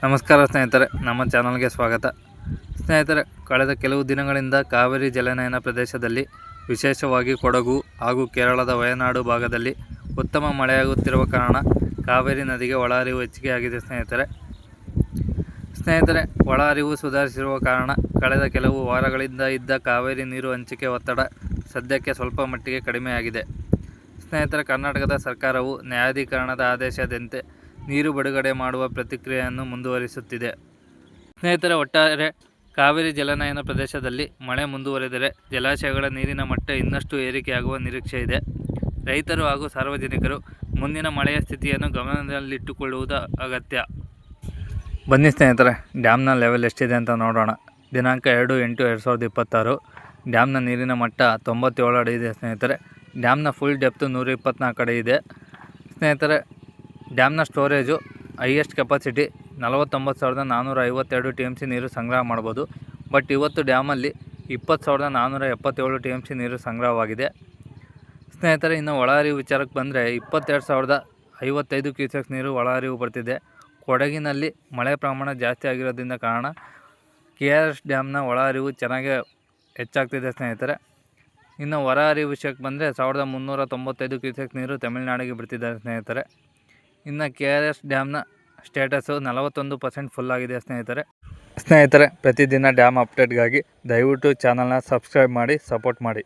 ನಮಸ್ಕಾರ ಸ್ನೇಹಿತರೆ, ನಮ್ಮ ಚಾನಲ್ಗೆ ಸ್ವಾಗತ. ಸ್ನೇಹಿತರೆ, ಕಳೆದ ಕೆಲವು ದಿನಗಳಿಂದ ಕಾವೇರಿ ಜಲನಯನ ಪ್ರದೇಶದಲ್ಲಿ, ವಿಶೇಷವಾಗಿ ಕೊಡಗು ಹಾಗೂ ಕೇರಳದ ವಯನಾಡು ಭಾಗದಲ್ಲಿ ಉತ್ತಮ ಮಳೆಯಾಗುತ್ತಿರುವ ಕಾರಣ ಕಾವೇರಿ ನದಿಗೆ ಒಳಹರಿವು ಹೆಚ್ಚಿಗೆಯಾಗಿದೆ. ಸ್ನೇಹಿತರೆ, ಒಳಹರಿವು ಸುಧಾರಿಸಿರುವ ಕಾರಣ ಕಳೆದ ಕೆಲವು ವಾರಗಳಿಂದ ಇದ್ದ ಕಾವೇರಿ ನೀರು ಹಂಚಿಕೆ ಒತ್ತಡ ಸದ್ಯಕ್ಕೆ ಸ್ವಲ್ಪ ಮಟ್ಟಿಗೆ ಕಡಿಮೆಯಾಗಿದೆ. ಸ್ನೇಹಿತರೆ, ಕರ್ನಾಟಕದ ಸರ್ಕಾರವು ನ್ಯಾಯಾಧೀಕರಣದ ಆದೇಶದಂತೆ ನೀರು ಬಿಡುಗಡೆ ಮಾಡುವ ಪ್ರಕ್ರಿಯೆಯನ್ನು ಮುಂದುವರಿಸುತ್ತಿದೆ. ಸ್ನೇಹಿತರೆ, ಒಟ್ಟಾರೆ ಕಾವೇರಿ ಜಲನಯನ ಪ್ರದೇಶದಲ್ಲಿ ಮಳೆ ಮುಂದುವರೆದರೆ ಜಲಾಶಯಗಳ ನೀರಿನ ಮಟ್ಟ ಇನ್ನಷ್ಟು ಏರಿಕೆಯಾಗುವ ನಿರೀಕ್ಷೆ ಇದೆ. ರೈತರು ಹಾಗೂ ಸಾರ್ವಜನಿಕರು ಮುಂದಿನ ಮಳೆಯ ಸ್ಥಿತಿಯನ್ನು ಗಮನದಲ್ಲಿಟ್ಟುಕೊಳ್ಳುವುದು ಅಗತ್ಯ. ಬನ್ನಿ ಸ್ನೇಹಿತರೆ, ಡ್ಯಾಮ್ನ ಲೆವೆಲ್ ಎಷ್ಟಿದೆ ಅಂತ ನೋಡೋಣ. ದಿನಾಂಕ 2/8/2026 ಡ್ಯಾಮ್ನ ನೀರಿನ ಮಟ್ಟ 97 ಅಡಿ ಇದೆ. ಸ್ನೇಹಿತರೆ, ಡ್ಯಾಮ್ನ ಫುಲ್ ಡೆಪ್ತು 124 ಅಡಿ ಇದೆ. ಸ್ನೇಹಿತರೆ, ಡ್ಯಾಮ್ನ ಸ್ಟೋರೇಜು ಹೈಯೆಸ್ಟ್ ಕೆಪಾಸಿಟಿ 49,452 TMC ನೀರು ಸಂಗ್ರಹ ಮಾಡ್ಬೋದು. ಬಟ್ ಇವತ್ತು ಡ್ಯಾಮಲ್ಲಿ 20,477 TMC ನೀರು ಸಂಗ್ರಹವಾಗಿದೆ. ಸ್ನೇಹಿತರೆ, ಇನ್ನು ಒಳಹರಿವು ವಿಚಾರಕ್ಕೆ ಬಂದರೆ 22,055 ಕ್ಯೂಸೆಕ್ಸ್ ನೀರು ಒಳಹರಿವು ಬರ್ತಿದೆ. ಕೊಡಗಿನಲ್ಲಿ ಮಳೆ ಪ್ರಮಾಣ ಜಾಸ್ತಿ ಆಗಿರೋದ್ರಿಂದ ಕಾರಣ KRS ಡ್ಯಾಮ್ನ ಒಳಹರಿವು ಚೆನ್ನಾಗಿ ಹೆಚ್ಚಾಗ್ತಿದೆ. ಸ್ನೇಹಿತರೆ, ಇನ್ನು ಹೊರಹರಿವು ವಿಷಯಕ್ಕೆ ಬಂದರೆ 1,395 ಕ್ಯೂಸೆಕ್ಸ್ ನೀರು ತಮಿಳುನಾಡಿಗೆ ಬಿಡ್ತಿದ್ದಾರೆ. ಇನ್ನು KRS ಡ್ಯಾಮ್ನ ಸ್ಟೇಟಸ್ಸು 41% ಫುಲ್ ಆಗಿದೆ. ಸ್ನೇಹಿತರೆ, ಪ್ರತಿದಿನ ಡ್ಯಾಮ್ ಅಪ್ಡೇಟ್ಗಾಗಿ ದಯವಿಟ್ಟು ಚಾನಲ್ನ ಸಬ್ಸ್ಕ್ರೈಬ್ ಮಾಡಿ ಸಪೋರ್ಟ್ ಮಾಡಿ.